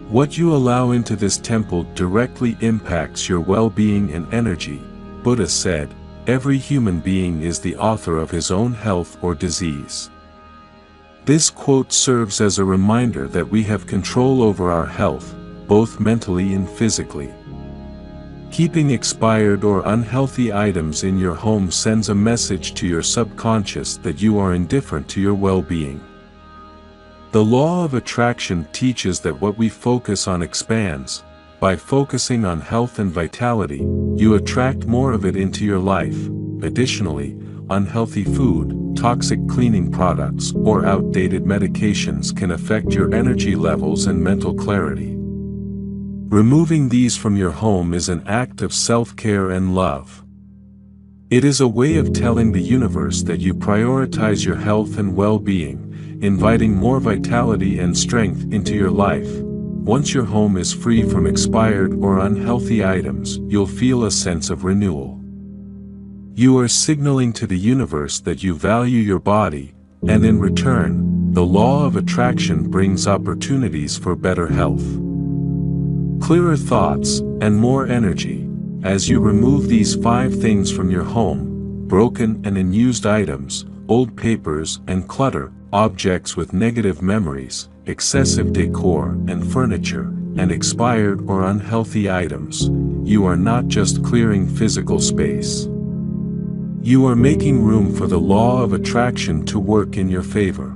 What you allow into this temple directly impacts your well-being and energy. Buddha said, "Every human being is the author of his own health or disease." This quote serves as a reminder that we have control over our health, both mentally and physically. Keeping expired or unhealthy items in your home sends a message to your subconscious that you are indifferent to your well-being. The law of attraction teaches that what we focus on expands. By focusing on health and vitality, you attract more of it into your life. Additionally, unhealthy food, toxic cleaning products, or outdated medications can affect your energy levels and mental clarity. Removing these from your home is an act of self-care and love. It is a way of telling the universe that you prioritize your health and well-being, inviting more vitality and strength into your life. Once your home is free from expired or unhealthy items, you'll feel a sense of renewal. You are signaling to the universe that you value your body, and in return, the law of attraction brings opportunities for better health, clearer thoughts, and more energy. As you remove these 5 things from your home: broken and unused items, old papers and clutter, objects with negative memories, excessive decor and furniture, and expired or unhealthy items, you are not just clearing physical space. You are making room for the law of attraction to work in your favor.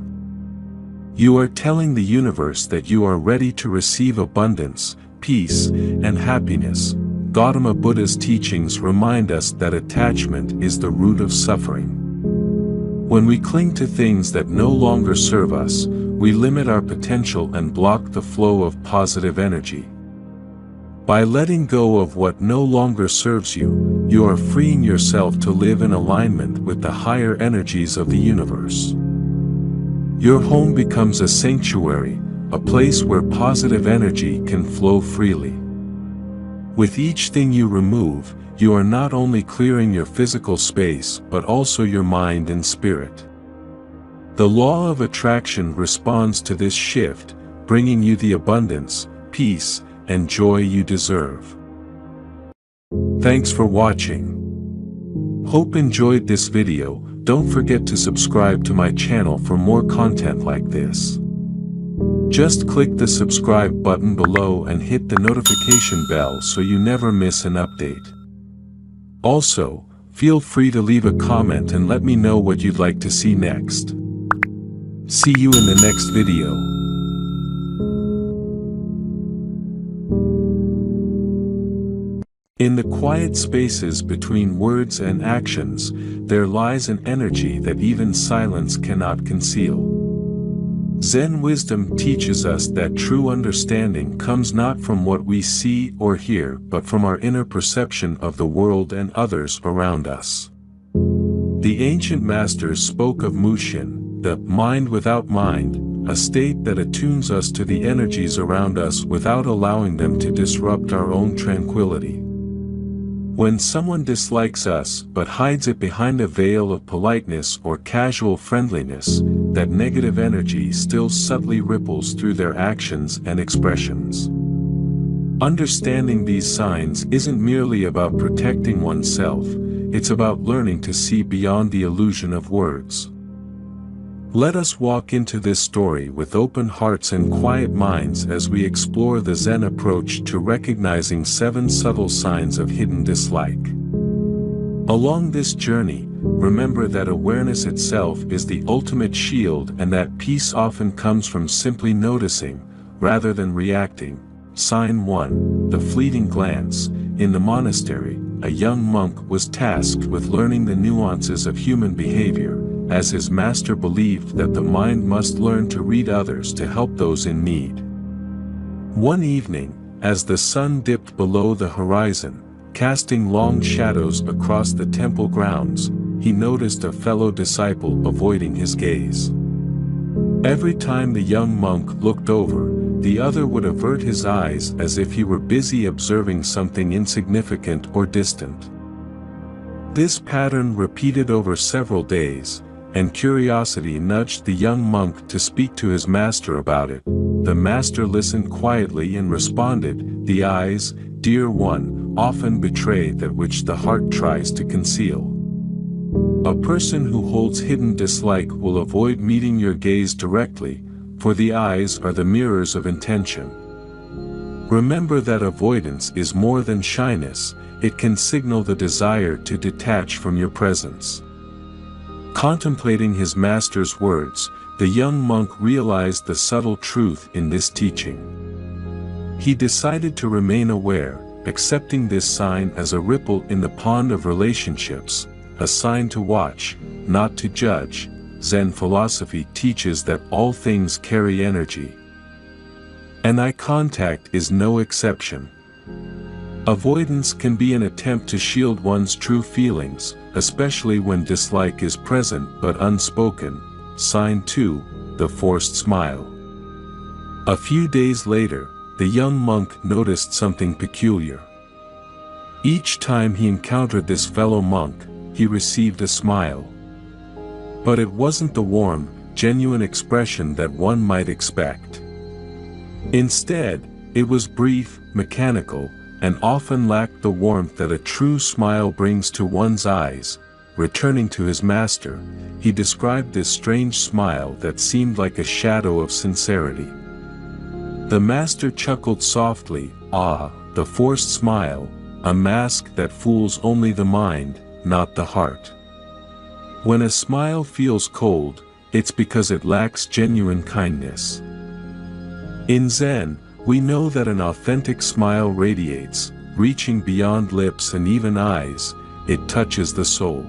You are telling the universe that you are ready to receive abundance, peace, and happiness. Gautama Buddha's teachings remind us that attachment is the root of suffering. When we cling to things that no longer serve us, we limit our potential and block the flow of positive energy. By letting go of what no longer serves you, you are freeing yourself to live in alignment with the higher energies of the universe. Your home becomes a sanctuary, a place where positive energy can flow freely. With each thing you remove, you are not only clearing your physical space but also your mind and spirit. The law of attraction responds to this shift, bringing you the abundance, peace, and joy you deserve. Thanks for watching. Hope enjoyed this video. Don't forget to subscribe to my channel for more content like this. Just click the subscribe button below and hit the notification bell so you never miss an update. Also, feel free to leave a comment and let me know what you'd like to see next. See you in the next video. In the quiet spaces between words and actions, there lies an energy that even silence cannot conceal. Zen wisdom teaches us that true understanding comes not from what we see or hear but from our inner perception of the world and others around us. The ancient masters spoke of Mushin, the mind without mind, a state that attunes us to the energies around us without allowing them to disrupt our own tranquility. When someone dislikes us but hides it behind a veil of politeness or casual friendliness, that negative energy still subtly ripples through their actions and expressions. Understanding these signs isn't merely about protecting oneself, it's about learning to see beyond the illusion of words. Let us walk into this story with open hearts and quiet minds as we explore the Zen approach to recognizing 7 subtle signs of hidden dislike. Along this journey, remember that awareness itself is the ultimate shield and that peace often comes from simply noticing, rather than reacting. Sign 1, the fleeting glance. In the monastery, a young monk was tasked with learning the nuances of human behavior, as his master believed that the mind must learn to read others to help those in need. One evening, as the sun dipped below the horizon, casting long shadows across the temple grounds, he noticed a fellow disciple avoiding his gaze. Every time the young monk looked over, the other would avert his eyes as if he were busy observing something insignificant or distant. This pattern repeated over several days, and curiosity nudged the young monk to speak to his master about it. The master listened quietly and responded, "The eyes, dear one, often betray that which the heart tries to conceal. A person who holds hidden dislike will avoid meeting your gaze directly, for the eyes are the mirrors of intention. Remember that avoidance is more than shyness, it can signal the desire to detach from your presence." Contemplating his master's words, the young monk realized the subtle truth in this teaching. He decided to remain aware, accepting this sign as a ripple in the pond of relationships, a sign to watch, not to judge. Zen philosophy teaches that all things carry energy, and eye contact is no exception. Avoidance can be an attempt to shield one's true feelings, especially when dislike is present but unspoken. Sign 2, the forced smile. A few days later, the young monk noticed something peculiar. Each time he encountered this fellow monk, he received a smile. But it wasn't the warm, genuine expression that one might expect. Instead, it was brief, mechanical, and often lacked the warmth that a true smile brings to one's eyes. Returning to his master, he described this strange smile that seemed like a shadow of sincerity. The master chuckled softly, "Ah, the forced smile, a mask that fools only the mind, not the heart. When a smile feels cold, it's because it lacks genuine kindness." In Zen, we know that an authentic smile radiates, reaching beyond lips and even eyes, it touches the soul.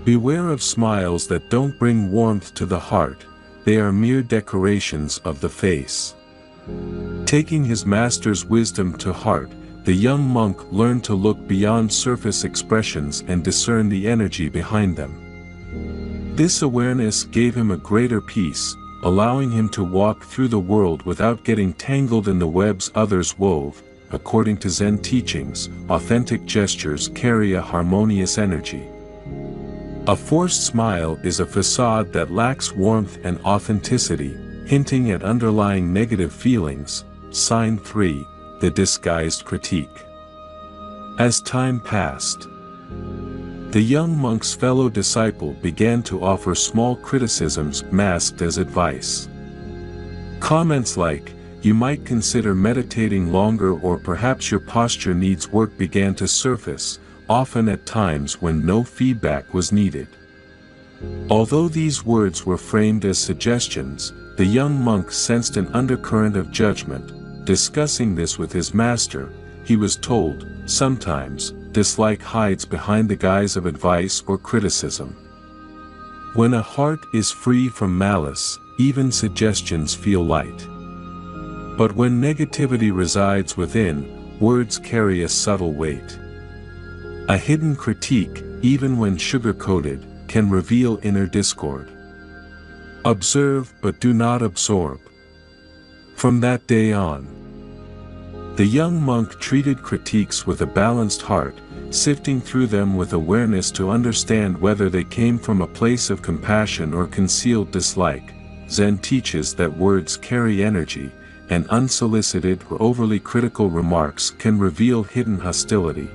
Beware of smiles that don't bring warmth to the heart, they are mere decorations of the face. Taking his master's wisdom to heart, the young monk learned to look beyond surface expressions and discern the energy behind them. This awareness gave him a greater peace, allowing him to walk through the world without getting tangled in the webs others wove. According to Zen teachings, authentic gestures carry a harmonious energy. A forced smile is a facade that lacks warmth and authenticity, hinting at underlying negative feelings. Sign 3, the disguised critique. As time passed, the young monk's fellow disciple began to offer small criticisms masked as advice. Comments like, "You might consider meditating longer," or "Perhaps your posture needs work," began to surface, often at times when no feedback was needed. Although these words were framed as suggestions, the young monk sensed an undercurrent of judgment. Discussing this with his master, he was told, Sometimes, dislike hides behind the guise of advice or criticism. When a heart is free from malice, even suggestions feel light. But when negativity resides within, words carry a subtle weight. A hidden critique, even when sugar-coated, can reveal inner discord. Observe but do not absorb. From that day on, the young monk treated critiques with a balanced heart, sifting through them with awareness to understand whether they came from a place of compassion or concealed dislike. Zen teaches that words carry energy, and unsolicited or overly critical remarks can reveal hidden hostility.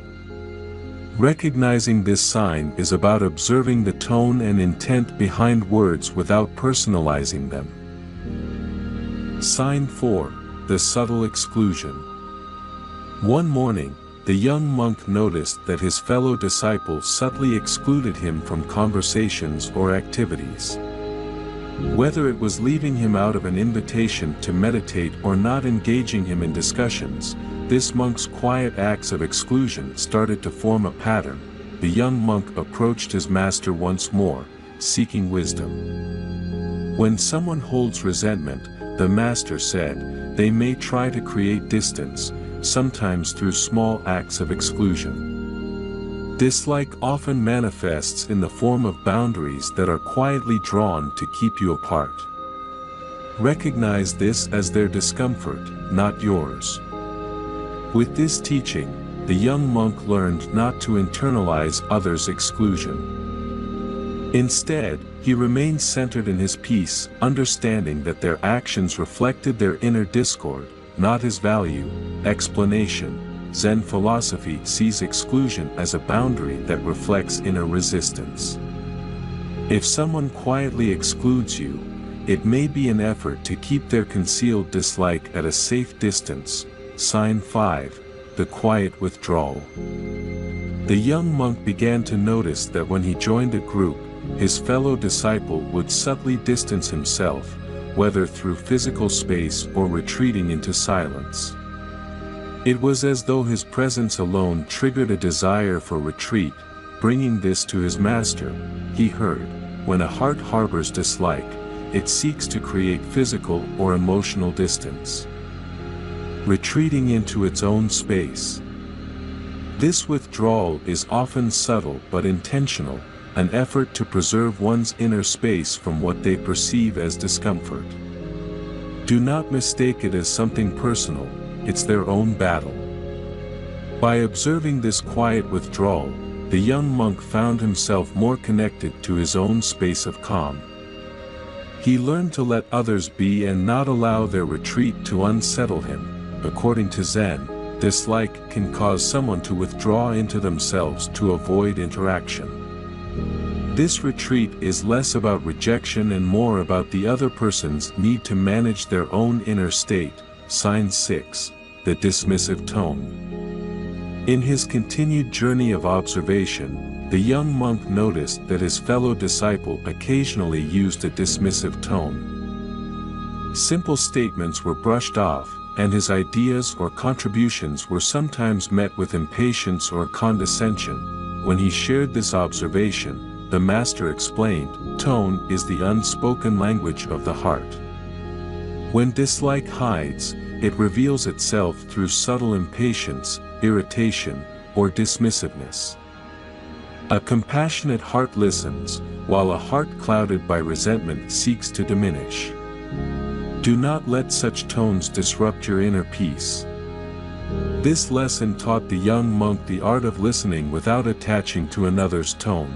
Recognizing this sign is about observing the tone and intent behind words without personalizing them. Sign 4. The subtle exclusion. One morning, the young monk noticed that his fellow disciple subtly excluded him from conversations or activities. Whether it was leaving him out of an invitation to meditate or not engaging him in discussions, this monk's quiet acts of exclusion started to form a pattern. The young monk approached his master once more, seeking wisdom. When someone holds resentment, the master said, they may try to create distance, sometimes through small acts of exclusion. Dislike often manifests in the form of boundaries that are quietly drawn to keep you apart. Recognize this as their discomfort, not yours. With this teaching, the young monk learned not to internalize others' exclusion. Instead, he remained centered in his peace, understanding that their actions reflected their inner discord, not his value. Explanation: Zen philosophy sees exclusion as a boundary that reflects inner resistance. If someone quietly excludes you, it may be an effort to keep their concealed dislike at a safe distance. Sign 5. The quiet withdrawal. The young monk began to notice that when he joined a group, his fellow disciple would subtly distance himself, whether through physical space or retreating into silence. It was as though his presence alone triggered a desire for retreat. Bringing this to his master, he heard, when a heart harbors dislike, it seeks to create physical or emotional distance, retreating into its own space. This withdrawal is often subtle but intentional, an effort to preserve one's inner space from what they perceive as discomfort. Do not mistake it as something personal, it's their own battle. By observing this quiet withdrawal, the young monk found himself more connected to his own space of calm. He learned to let others be and not allow their retreat to unsettle him. According to Zen, dislike can cause someone to withdraw into themselves to avoid interaction. This retreat is less about rejection and more about the other person's need to manage their own inner state. Sign 6. The dismissive tone. In his continued journey of observation, the young monk noticed that his fellow disciple occasionally used a dismissive tone. Simple statements were brushed off, and his ideas or contributions were sometimes met with impatience or condescension. When he shared this observation, the master explained, tone is the unspoken language of the heart. When dislike hides, it reveals itself through subtle impatience, irritation, or dismissiveness. A compassionate heart listens, while a heart clouded by resentment seeks to diminish. Do not let such tones disrupt your inner peace. This lesson taught the young monk the art of listening without attaching to another's tone.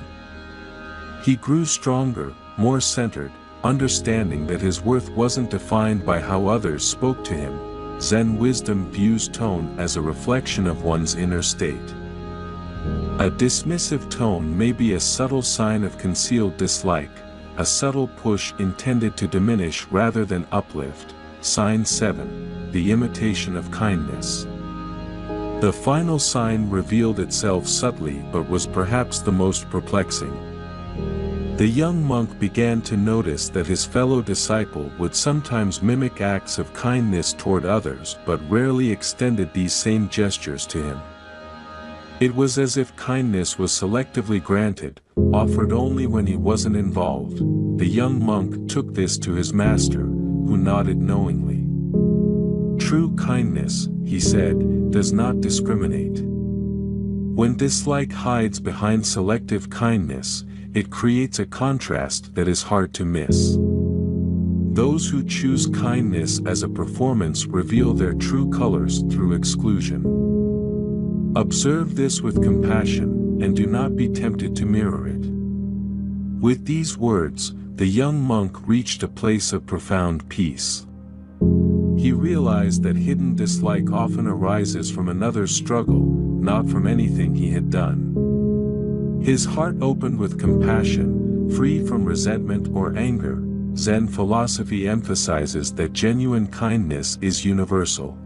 He grew stronger, more centered, understanding that his worth wasn't defined by how others spoke to him. Zen wisdom views tone as a reflection of one's inner state. A dismissive tone may be a subtle sign of concealed dislike, a subtle push intended to diminish rather than uplift. Sign 7. The imitation of kindness. The final sign revealed itself subtly but was perhaps the most perplexing. The young monk began to notice that his fellow disciple would sometimes mimic acts of kindness toward others but rarely extended these same gestures to him. It was as if kindness was selectively granted, offered only when he wasn't involved. The young monk took this to his master, who nodded knowingly. True kindness, he said, does not discriminate. When dislike hides behind selective kindness, it creates a contrast that is hard to miss. Those who choose kindness as a performance reveal their true colors through exclusion. Observe this with compassion, and do not be tempted to mirror it. With these words, the young monk reached a place of profound peace. He realized that hidden dislike often arises from another's struggle, not from anything he had done. His heart opened with compassion, free from resentment or anger. Zen philosophy emphasizes that genuine kindness is universal.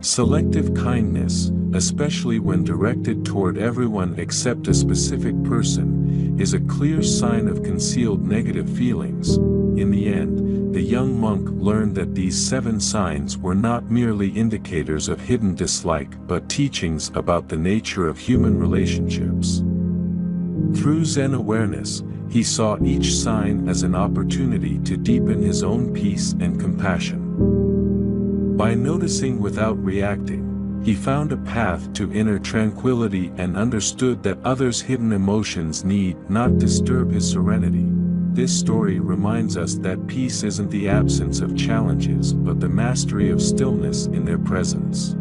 Selective kindness, especially when directed toward everyone except a specific person, is a clear sign of concealed negative feelings. In the end, the young monk learned that these 7 signs were not merely indicators of hidden dislike but teachings about the nature of human relationships. Through Zen awareness, he saw each sign as an opportunity to deepen his own peace and compassion. By noticing without reacting, he found a path to inner tranquility and understood that others' hidden emotions need not disturb his serenity. This story reminds us that peace isn't the absence of challenges but the mastery of stillness in their presence.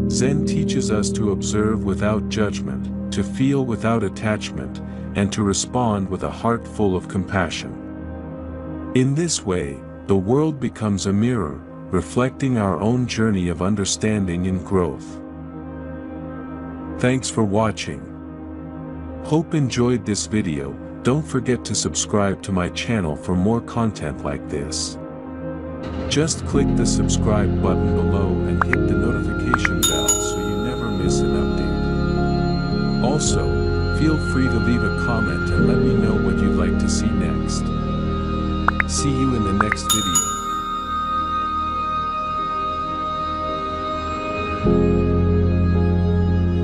Zen teaches us to observe without judgment, to feel without attachment, and to respond with a heart full of compassion. In this way, the world becomes a mirror, reflecting our own journey of understanding and growth. Thanks for watching. Hope enjoyed this video. Don't forget to subscribe to my channel for more content like this. Just click the subscribe button below and hit the notification bell so you never miss an update. Also, feel free to leave a comment and let me know what you'd like to see next. See you in the next video.